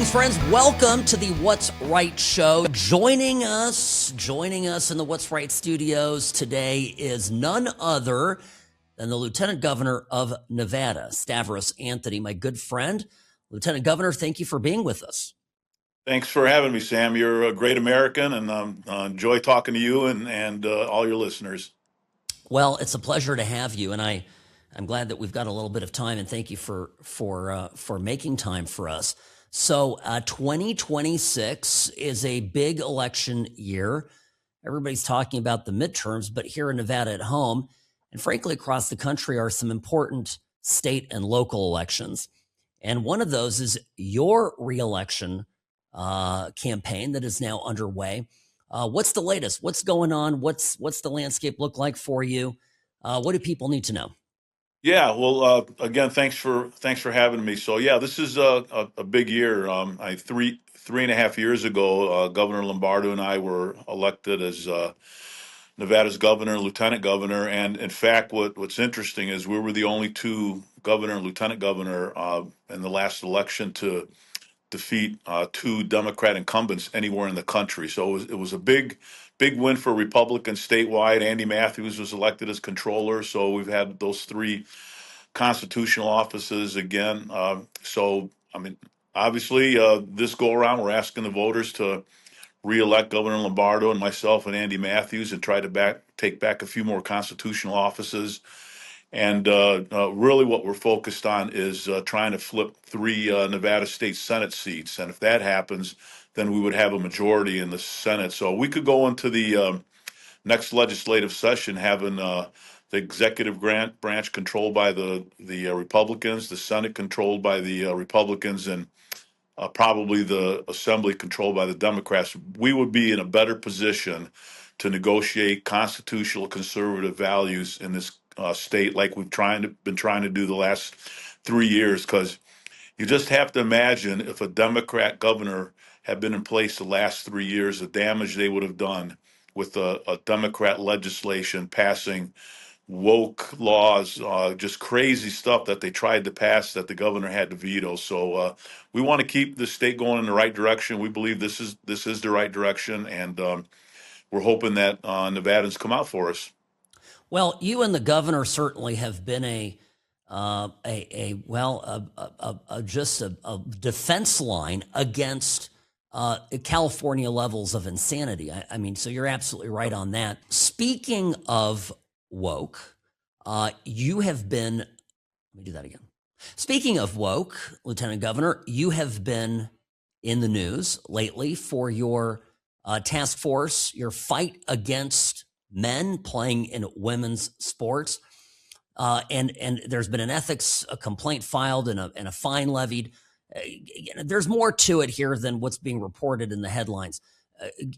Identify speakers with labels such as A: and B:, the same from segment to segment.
A: Greetings, friends. Welcome to the What's Right show. Joining us in the What's Right studios today is none other than the Lieutenant Governor of Nevada, Stavros Anthony, my good friend. Lieutenant Governor, thank you for being with us.
B: Thanks for having me, Sam. You're a great American, and enjoy talking to you and all your listeners.
A: Well, it's a pleasure to have you, and I'm glad that we've got a little bit of time, and thank you for making time for us. So, 2026 is a big election year. Everybody's talking about the midterms, but here in Nevada at home, and frankly across the country, are some important state and local elections. And one of those is your reelection campaign that is now underway. What's the latest? What's going on? What's the landscape look like for you? What do people need to know?
B: Yeah, well, again, thanks for having me. So, yeah, this is a big year. Three and a half years ago, Governor Lombardo and I were elected as Nevada's governor and lieutenant governor. And in fact, what's interesting is we were the only two governor and lieutenant governor in the last election to defeat two Democrat incumbents anywhere in the country. So it was a big win for Republicans statewide. Andy Matthews was elected as controller. So we've had those three constitutional offices again. I mean, obviously, this go around, we're asking the voters to reelect Governor Lombardo and myself and Andy Matthews and try to take back a few more constitutional offices. And really, what we're focused on is trying to flip three Nevada State Senate seats. And if that happens, then we would have a majority in the Senate. So we could go into the next legislative session having the executive branch controlled by the Republicans, the Senate controlled by the Republicans, and probably the Assembly controlled by the Democrats. We would be in a better position to negotiate constitutional conservative values in this state, like we've been trying to do the last 3 years. Because you just have to imagine if a Democrat governor had been in place the last 3 years, the damage they would have done with a Democrat legislation passing woke laws, just crazy stuff that they tried to pass that the governor had to veto. So we want to keep the state going in the right direction. We believe this is the right direction, and we're hoping that Nevadans come out for us.
A: Well, you and the governor certainly have been just a defense line against California levels of insanity. I mean, so you're absolutely right on that. Speaking of woke, you have been, let me do that again. Speaking of woke, Lieutenant Governor, you have been in the news lately for your task force, your fight against men playing in women's sports. And there's been an ethics complaint filed and a fine levied. There's more to it here than what's being reported in the headlines.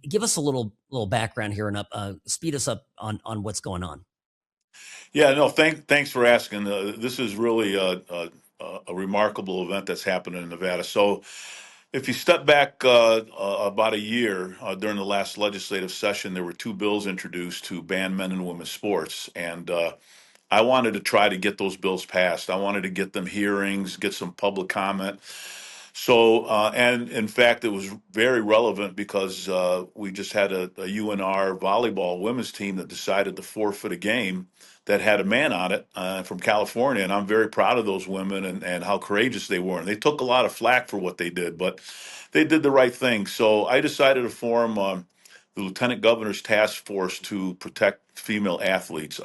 A: Give us a little background here and speed us up on what's going on.
B: Yeah, no, thanks for asking. This is really a remarkable event that's happened in Nevada. So, if you step back about a year during the last legislative session, there were two bills introduced to ban men and women's sports, and I wanted to try to get those bills passed. I wanted to get them hearings, get some public comment. So, and in fact, it was very relevant because we just had a UNR volleyball women's team that decided to forfeit a game that had a man on it from California. And I'm very proud of those women and how courageous they were. And they took a lot of flack for what they did, but they did the right thing. So I decided to form the Lieutenant Governor's Task Force to protect female athletes.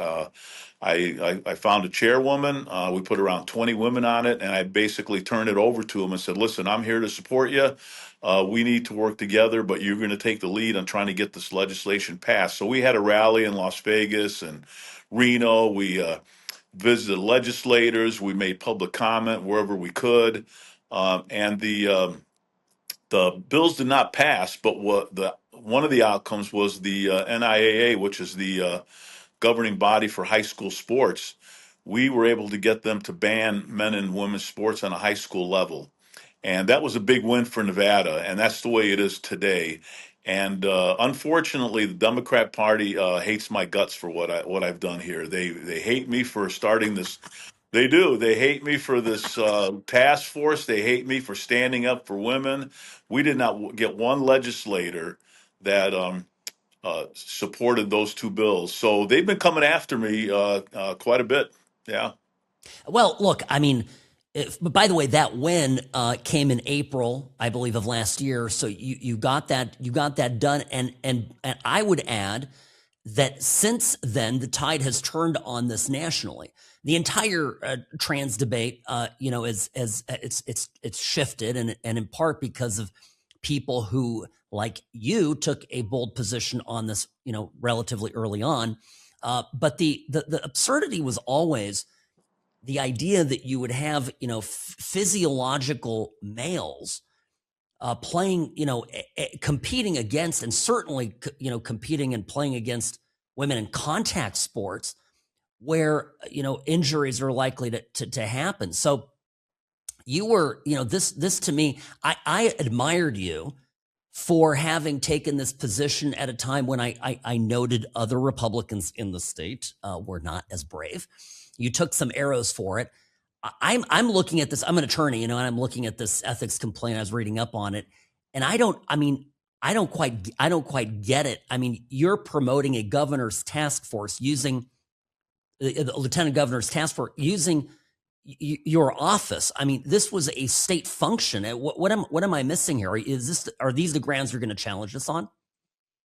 B: I found a chairwoman. We put around 20 women on it, and I basically turned it over to them and said, listen, I'm here to support you. We need to work together, but you're going to take the lead on trying to get this legislation passed. So we had a rally in Las Vegas and Reno. We visited legislators. We made public comment wherever we could. And the bills did not pass, but one of the outcomes was the NIAA, which is the governing body for high school sports. We were able to get them to ban men and women's sports on a high school level. And that was a big win for Nevada, and that's the way it is today. And unfortunately, the Democrat Party hates my guts for what I've done here. They hate me for starting this They do. They hate me for this task force. They hate me for standing up for women. We did not get one legislator that supported those two bills. So they've been coming after me quite a bit. Yeah.
A: Well, look, I mean, but by the way, that win came in April, I believe, of last year. So you got that done, and I would add that since then the tide has turned on this nationally. The entire trans debate, is it's shifted, and in part because of people who, like you, took a bold position on this, relatively early on. But the absurdity was always the idea that you would have, physiological males playing, competing against, and certainly, competing and playing against women in contact sports where, injuries are likely to happen. So you were, this to me, I admired you for having taken this position at a time when I noted other Republicans in the state were not as brave. You took some arrows for it. I'm looking at this. I'm an attorney, and I'm looking at this ethics complaint. I was reading up on it, and I don't quite get it. I mean, you're promoting a governor's task force using the lieutenant governor's task force using your office. I mean, this was a state function. What am I missing here? Are these the grounds you're going to challenge this on?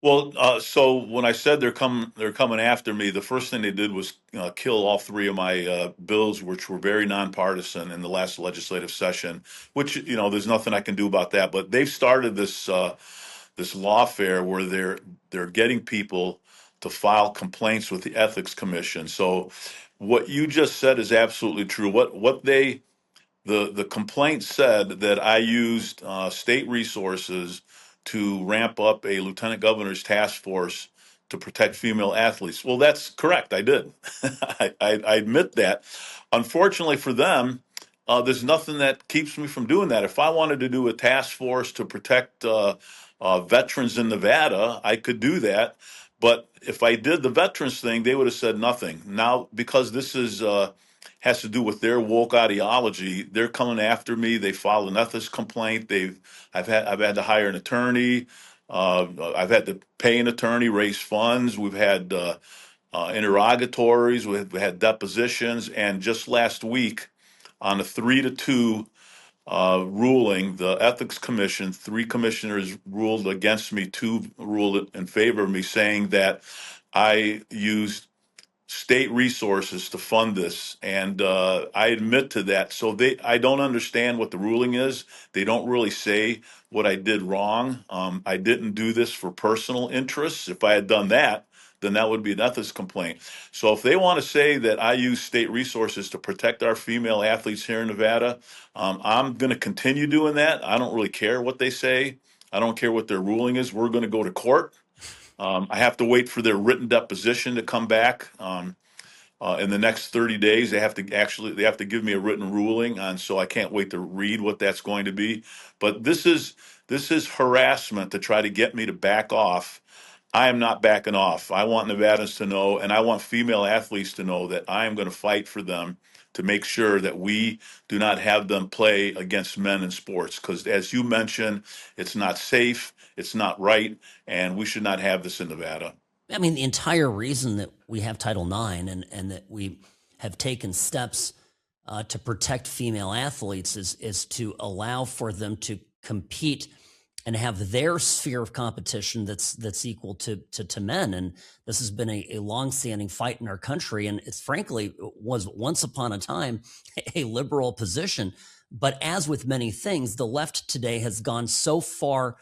B: Well, so when I said they're coming after me, the first thing they did was kill all three of my bills, which were very nonpartisan in the last legislative session. Which there's nothing I can do about that. But they've started this lawfare where they're getting people to file complaints with the ethics commission. So what you just said is absolutely true. The complaint said that I used state resources to ramp up a lieutenant governor's task force to protect female athletes. Well, that's correct. I did. I admit that. Unfortunately for them, there's nothing that keeps me from doing that. If I wanted to do a task force to protect veterans in Nevada, I could do that. But if I did the veterans thing, they would have said nothing. Now, because this is has to do with their woke ideology, they're coming after me. They filed an ethics complaint. I've had to hire an attorney. I've had to pay an attorney, raise funds. We've had interrogatories. We've had depositions, and just last week, on a 3-2 ruling, the ethics commission, three commissioners ruled against me, two ruled in favor of me, saying that I used state resources to fund this, and I admit to that. So I don't understand what the ruling is. They don't really say what I did wrong. I didn't do this for personal interests. If I had done that, then that would be an ethics complaint. So if they want to say that I use state resources to protect our female athletes here in Nevada, I'm going to continue doing that. I don't really care what they say. I don't care what their ruling is. We're going to go to court. I have to wait for their written deposition to come back. In the next 30 days, they have to give me a written ruling on. So I can't wait to read what that's going to be. But this is harassment to try to get me to back off. I am not backing off. I want Nevadans to know, and I want female athletes to know that I am going to fight for them to make sure that we do not have them play against men in sports. Because as you mentioned, it's not safe, it's not right, and we should not have this in Nevada.
A: I mean, the entire reason that we have Title IX and that we have taken steps to protect female athletes is to allow for them to compete and have their sphere of competition that's equal to men. And this has been a longstanding fight in our country, and it's frankly was once upon a time a liberal position. But as with many things, the left today has gone so far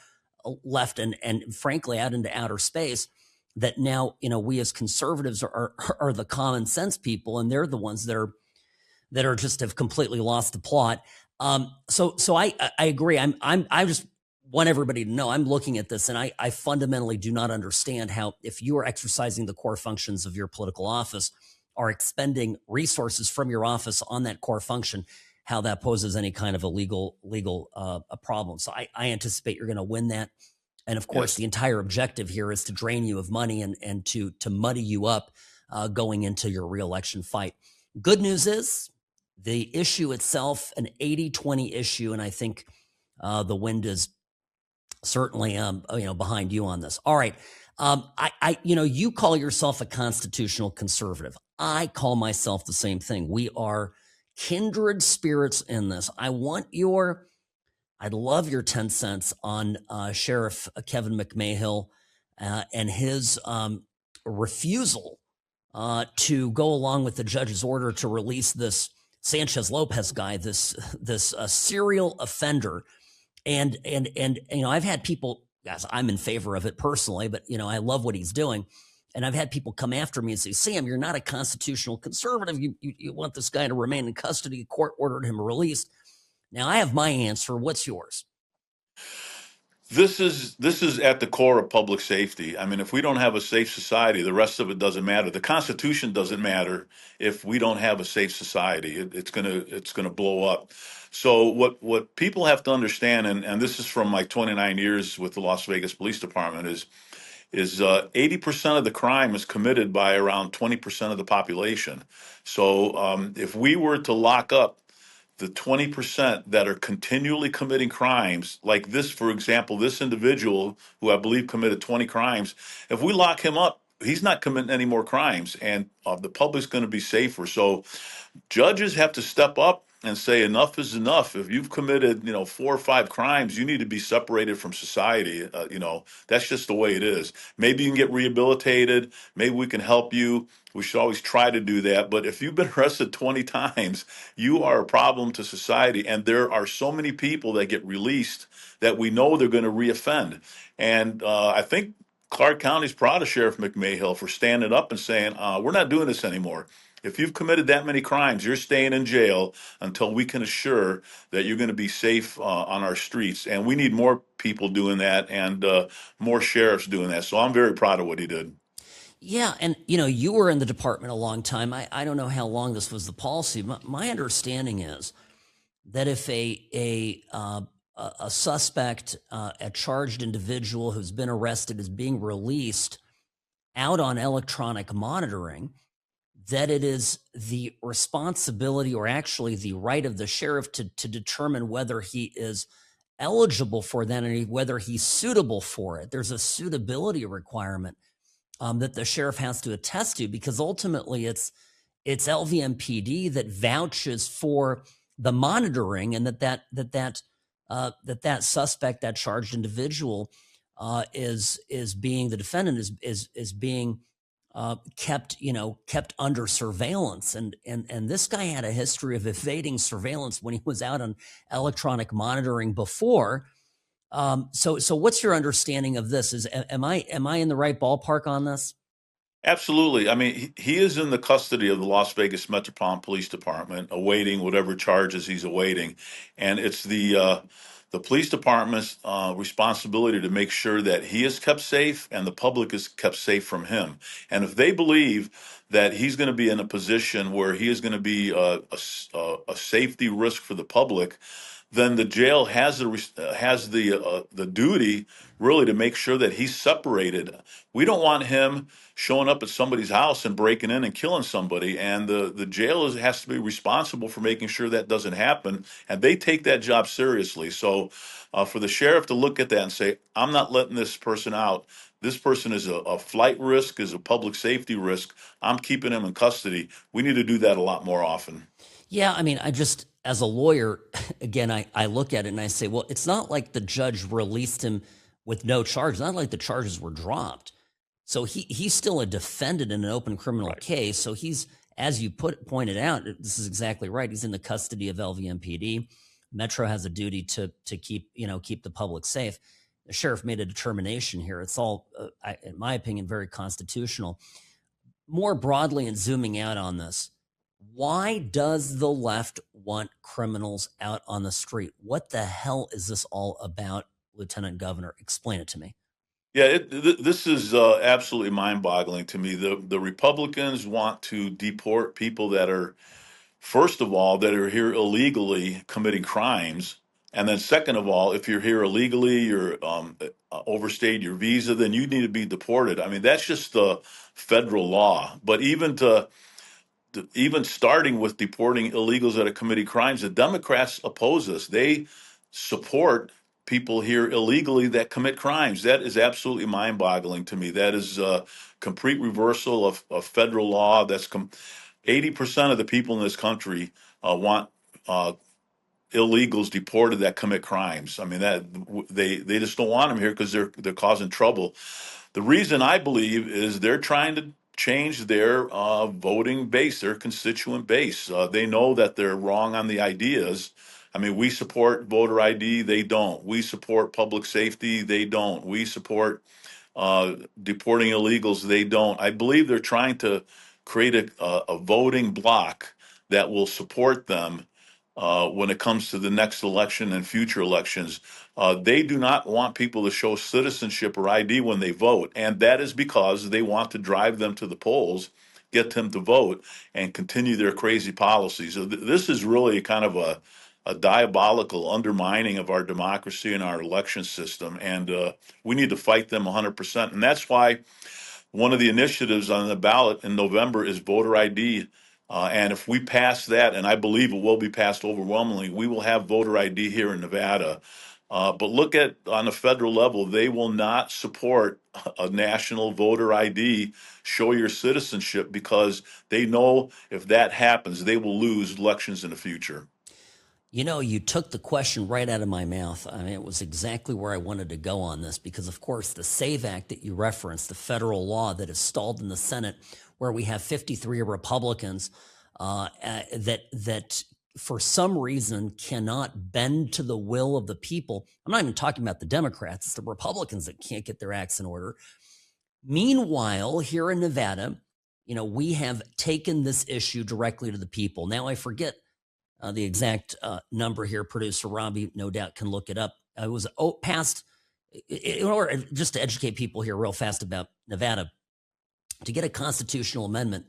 A: left and frankly out into outer space that now we as conservatives are the common sense people, and they're the ones that are just have completely lost the plot. So I agree. I just want everybody to know I'm looking at this, and I fundamentally do not understand how, if you are exercising the core functions of your political office, are expending resources from your office on that core function, how that poses any kind of a legal a problem. So I anticipate you're going to win that. And of course,
B: Yes.
A: the entire objective here is to drain you of money and to muddy you up going into your reelection fight. Good news is The issue itself, an 80-20 issue, and I think the wind is certainly behind you on this. All right. You call yourself a constitutional conservative. I call myself the same thing. We are kindred spirits in this. I'd love your 10 cents on Sheriff Kevin McMahill and his refusal to go along with the judge's order to release this Sanchez Lopez guy, this serial offender. And I've had people, guys, I'm in favor of it personally, but I love what he's doing. And I've had people come after me and say, Sam, you're not a constitutional conservative. You want this guy to remain in custody. Court ordered him released. Now I have my answer. What's yours?
B: This is at the core of public safety. I mean, if we don't have a safe society, the rest of it doesn't matter. The Constitution doesn't matter if we don't have a safe society. It's gonna blow up. So what people have to understand, and this is from my 29 years with the Las Vegas Police Department, is 80% of the crime is committed by around 20% of the population. So if we were to lock up the 20% that are continually committing crimes, like this, for example, this individual who I believe committed 20 crimes, if we lock him up, he's not committing any more crimes, and the public's going to be safer. So judges have to step up and say enough is enough. If you've committed, 4 or 5 crimes, you need to be separated from society. That's just the way it is. Maybe you can get rehabilitated. Maybe we can help you. We should always try to do that. But if you've been arrested 20 times, you are a problem to society. And there are so many people that get released that we know they're going to reoffend. And I think Clark County's proud of Sheriff McMahill for standing up and saying, we're not doing this anymore. If you've committed that many crimes, you're staying in jail until we can assure that you're going to be safe on our streets. And we need more people doing that and more sheriffs doing that. So I'm very proud of what he did.
A: Yeah, and you were in the department a long time. I don't know how long this was the policy. My understanding is that if a suspect, a charged individual who's been arrested, is being released out on electronic monitoring, that it is the responsibility, or actually the right, of the sheriff to determine whether he is eligible for that and whether he's suitable for it. There's a suitability requirement that the sheriff has to attest to, because ultimately it's LVMPD that vouches for the monitoring, and that suspect, that charged individual, is being, the defendant is being kept under surveillance, and this guy had a history of evading surveillance when he was out on electronic monitoring before. So what's your understanding of this? Am I in the right ballpark on this?
B: Absolutely. I mean, he is in the custody of the Las Vegas Metropolitan Police Department, awaiting whatever charges he's awaiting, and it's the police department's responsibility to make sure that he is kept safe and the public is kept safe from him. And if they believe that he's going to be in a position where he is going to be a safety risk for the public, then the jail has the duty really to make sure that he's separated. We don't want him showing up at somebody's house and breaking in and killing somebody, and the jail has to be responsible for making sure that doesn't happen, and they take that job seriously. So for the sheriff to look at that and say, I'm not letting this person out. This person is a flight risk, is a public safety risk. I'm keeping him in custody. We need to do that a lot more often.
A: Yeah, I mean, as a lawyer, again, I look at it and I say, well, it's not like the judge released him with no charge. Not like the charges were dropped. So he's still a defendant in an open criminal case. So he's, as you pointed out, this is exactly right. He's in the custody of LVMPD. Metro has a duty to keep the public safe. The sheriff made a determination here. It's all, in my opinion, very constitutional. More broadly, and zooming out on this, why does the left want criminals out on the street? What the hell is this all about, Lieutenant Governor? Explain it to me.
B: Yeah, this is absolutely mind-boggling to me. The Republicans want to deport people that are, first of all, that are here illegally committing crimes, and then second of all, if you're here illegally, you're overstayed your visa, then you need to be deported. I mean, that's just the federal law. But even to even starting with deporting illegals that have committed crimes, the Democrats oppose us. They support people here illegally that commit crimes. That is absolutely mind-boggling to me. That is a complete reversal of federal law. 80% of the people in this country want illegals deported that commit crimes. I mean, that they just don't want them here because they're causing trouble. The reason I believe is they're trying to change their voting base, their constituent base. They know that they're wrong on the ideas. I mean, we support voter ID, they don't. We support public safety, they don't. We support deporting illegals, they don't. I believe they're trying to create a voting bloc that will support them when it comes to the next election and future elections. They do not want people to show citizenship or ID when they vote, and that is because they want to drive them to the polls, get them to vote, and continue their crazy policies. So this is really kind of a diabolical undermining of our democracy and our election system, and we need to fight them 100%. And that's why one of the initiatives on the ballot in November is voter ID. And if we pass that, and I believe it will be passed overwhelmingly, we will have voter ID here in Nevada. But look at on the federal level, they will not support a national voter ID, show your citizenship, because they know if that happens, they will lose elections in the future.
A: You know, you took the question right out of my mouth. I mean, it was exactly where I wanted to go on this because, of course, the SAVE Act that you referenced, the federal law that is stalled in the Senate, where we have 53 Republicans that for some reason cannot bend to the will of the people. I'm not even talking about the Democrats. It's the Republicans that can't get their acts in order. Meanwhile, here in Nevada, you know, we have taken this issue directly to the people. Now, I forget the exact number here. Producer Robbie, no doubt, can look it up. It was passed, in order just to educate people here real fast about Nevada, to get a constitutional amendment,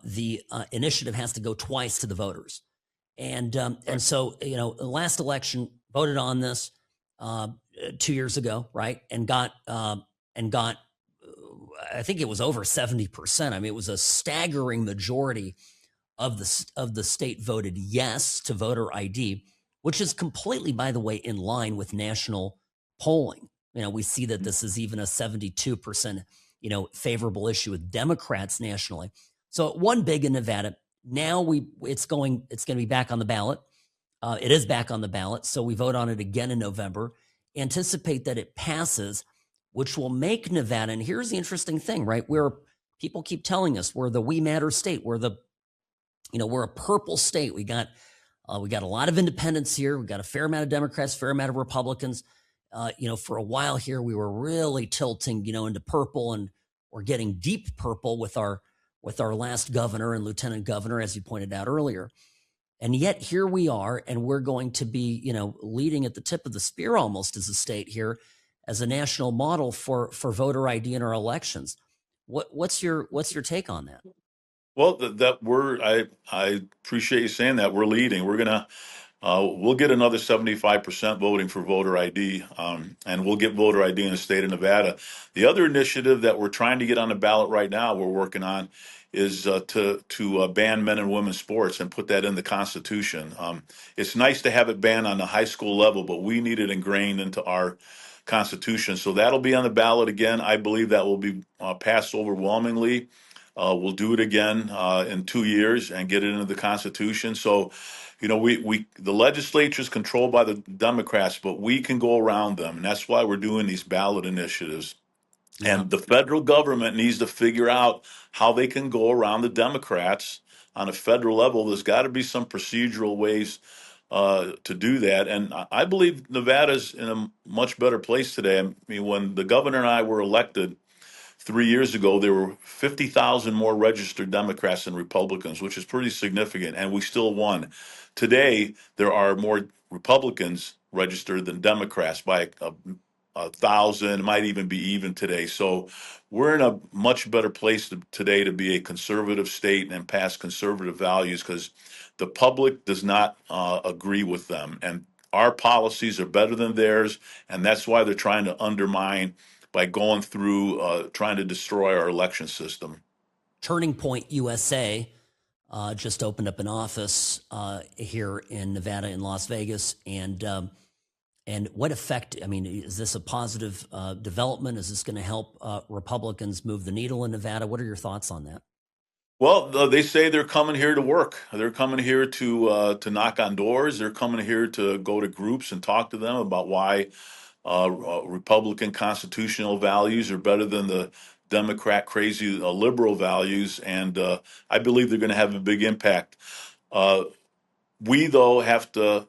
A: the initiative has to go twice to the voters. And so, you know, the last election voted on this 2 years ago, right? And got I think it was over 70%. I mean, it was a staggering majority of the state voted yes to voter ID, which is completely, by the way, in line with national polling. You know, we see that this is even a 72%, you know, favorable issue with Democrats nationally. So it won big in Nevada. Now it's going to be back on the ballot. It is back on the ballot, so we vote on it again in November. Anticipate that it passes, which will make Nevada. And here's the interesting thing, right? Where people keep telling us we're the We Matter state, we're a purple state. We got a lot of independents here. We got a fair amount of Democrats, fair amount of Republicans. For a while here, we were really tilting, into purple, and we're getting deep purple with our last governor and lieutenant governor, as you pointed out earlier. And yet here we are, and we're going to be, leading at the tip of the spear almost as a state here, as a national model for voter ID in our elections. What's your take on that?
B: Well, I appreciate you saying that. We're leading. We'll get another 75% voting for voter ID, and we'll get voter ID in the state of Nevada. The other initiative that we're trying to get on the ballot right now, we're working on, is to ban men and women's sports and put that in the Constitution. It's nice to have it banned on the high school level, but we need it ingrained into our Constitution. So that'll be on the ballot again. I believe that will be passed overwhelmingly. We'll do it again in 2 years and get it into the Constitution. So, the legislature is controlled by the Democrats, but we can go around them, and that's why we're doing these ballot initiatives.
A: Yeah.
B: And the federal government needs to figure out how they can go around the Democrats on a federal level. There's got to be some procedural ways to do that. And I believe Nevada's in a much better place today. I mean, when the governor and I were elected 3 years ago, there were 50,000 more registered Democrats than Republicans, which is pretty significant, and we still won. Today, there are more Republicans registered than Democrats by a thousand. It might even be even today. So we're in a much better place today to be a conservative state and pass conservative values, because the public does not agree with them. And our policies are better than theirs, and that's why they're trying to undermine by going through trying to destroy our election system.
A: Turning Point USA just opened up an office here in Nevada, in Las Vegas, and what effect? I mean, is this a positive development? Is this going to help Republicans move the needle in Nevada? What are your thoughts on that?
B: Well, they say they're coming here to work. They're coming here to knock on doors. They're coming here to go to groups and talk to them about why Republican constitutional values are better than the Democrat crazy liberal values, and I believe they're going to have a big impact. Uh, we though have to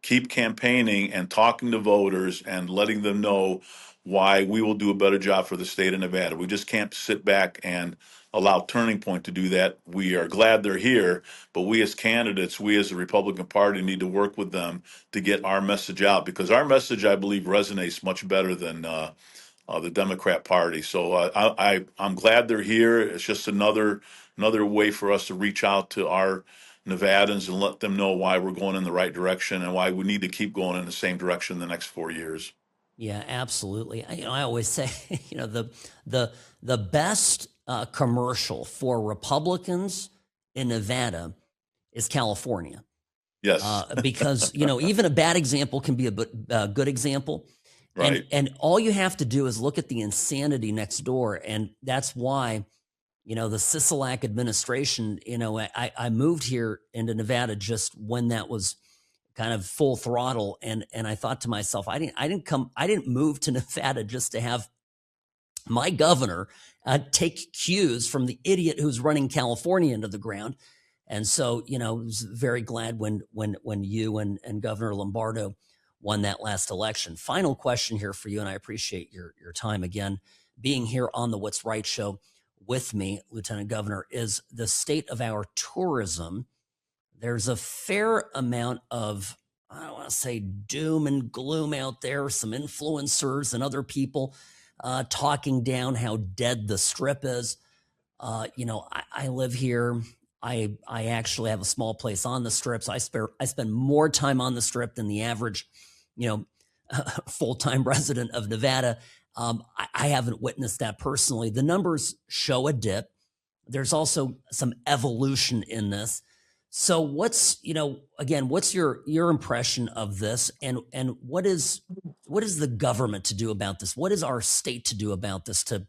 B: keep campaigning and talking to voters and letting them know why we will do a better job for the state of Nevada. We just can't sit back and allow Turning Point to do that. We are glad they're here, but we as candidates, we as the Republican Party need to work with them to get our message out, because our message, I believe, resonates much better than the Democrat Party. So I'm glad they're here. It's just another way for us to reach out to our Nevadans and let them know why we're going in the right direction and why we need to keep going in the same direction the next 4 years.
A: Yeah, absolutely. I always say, the best commercial for Republicans in Nevada is California.
B: Yes.
A: Because even a bad example can be a good example.
B: Right.
A: And all you have to do is look at the insanity next door, and that's why the Sisolak administration. I moved here into Nevada just when that was kind of full throttle, and I thought to myself, I didn't move to Nevada just to have my governor take cues from the idiot who's running California into the ground. And so, I was very glad when you and Governor Lombardo won that last election. Final question here for you, and I appreciate your time again being here on the What's Right show with me, Lieutenant Governor. Is the state of our tourism? There's a fair amount of, I don't want to say doom and gloom out there. Some influencers and other people talking down how dead the Strip is. I live here. I actually have a small place on the Strip, so I spend more time on the Strip than the average, full-time resident of Nevada. I haven't witnessed that personally. The numbers show a dip. There's also some evolution in this. So what's your impression of this, and what is the government to do about this? What is our state to do about this to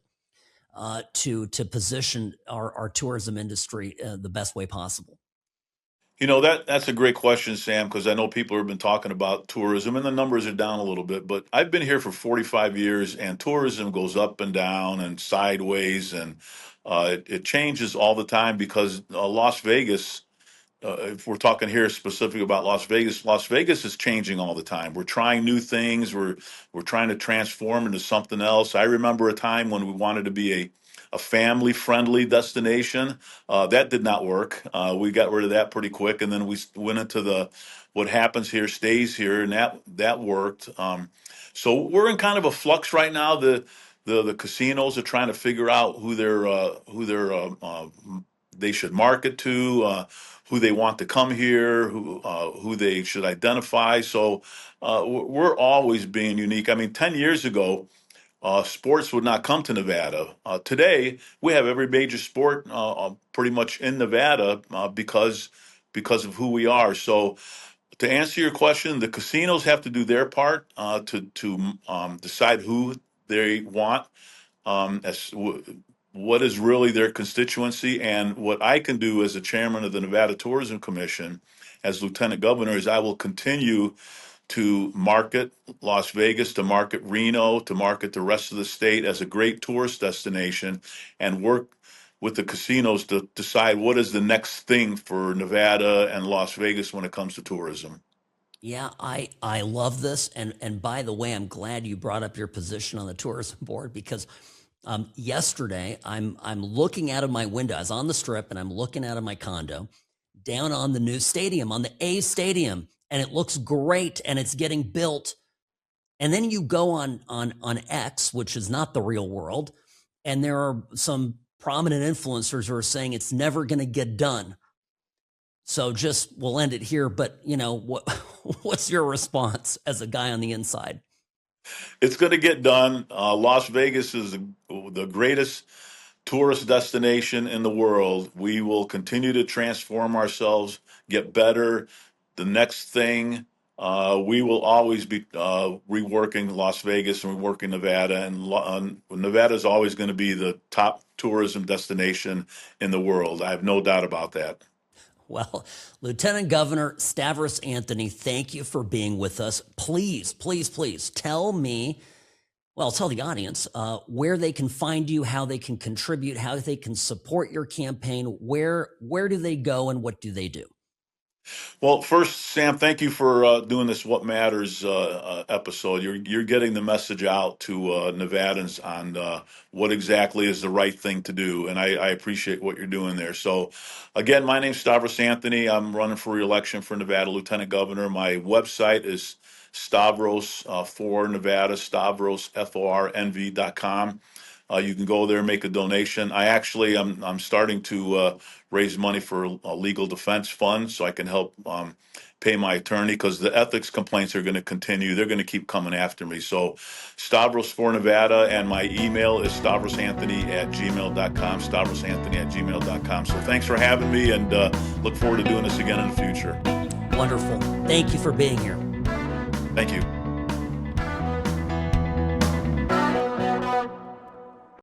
A: position our tourism industry the best way possible?
B: That's a great question, Sam, because I know people have been talking about tourism and the numbers are down a little bit, but I've been here for 45 years and tourism goes up and down and sideways, and it changes all the time because Las Vegas, if we're talking here specifically about Las Vegas is changing all the time. We're trying new things. We're trying to transform into something else. I remember a time when we wanted to be a family friendly destination. That did not work. We got rid of that pretty quick, and then we went into the what happens here stays here, and that worked. So we're in kind of a flux right now. The casinos are trying to figure out they should market to, who they want to come here, who they should identify. So we're always being unique. I mean, 10 years ago, sports would not come to Nevada. Today, we have every major sport pretty much in Nevada because of who we are. So to answer your question, the casinos have to do their part to decide who they want, what is really their constituency. And what I can do as the chairman of the Nevada Tourism Commission, as lieutenant governor, is I will continue to market Las Vegas, to market Reno, to market the rest of the state as a great tourist destination, and work with the casinos to decide what is the next thing for Nevada and Las Vegas when it comes to tourism.
A: Yeah, I love this, and by the way, I'm glad you brought up your position on the tourism board, because yesterday I'm looking out of my window. I was on the Strip and I'm looking out of my condo down on the new stadium, on the A Stadium, and it looks great and it's getting built. And then you go on X, which is not the real world, and there are some prominent influencers who are saying it's never going to get done. So we'll end it here. But what's your response as a guy on the inside?
B: It's going to get done. Las Vegas is the greatest tourist destination in the world. We will continue to transform ourselves, get better. The next thing, we will always be reworking Las Vegas and reworking Nevada, and Nevada is always going to be the top tourism destination in the world. I have no doubt about that.
A: Well, Lieutenant Governor Stavros Anthony, thank you for being with us. Please, please, please tell me, well, tell the audience where they can find you, how they can contribute, how they can support your campaign. Where do they go and what do they do?
B: Well, first, Sam, thank you for doing this "What Matters" episode. You're getting the message out to Nevadans on what exactly is the right thing to do, and I appreciate what you're doing there. So, again, my name's Stavros Anthony. I'm running for re-election for Nevada Lieutenant Governor. My website is Stavros for Nevada, Stavros FORNV.com. You can go there, make a donation. I'm starting to raise money for a legal defense fund so I can help pay my attorney, because the ethics complaints are going to continue. They're going to keep coming after me. So Stavros for Nevada, and my email is stavrosanthony@gmail.com, stavrosanthony@gmail.com. So thanks for having me, and look forward to doing this again in the future.
A: Wonderful. Thank you for being here.
B: Thank you.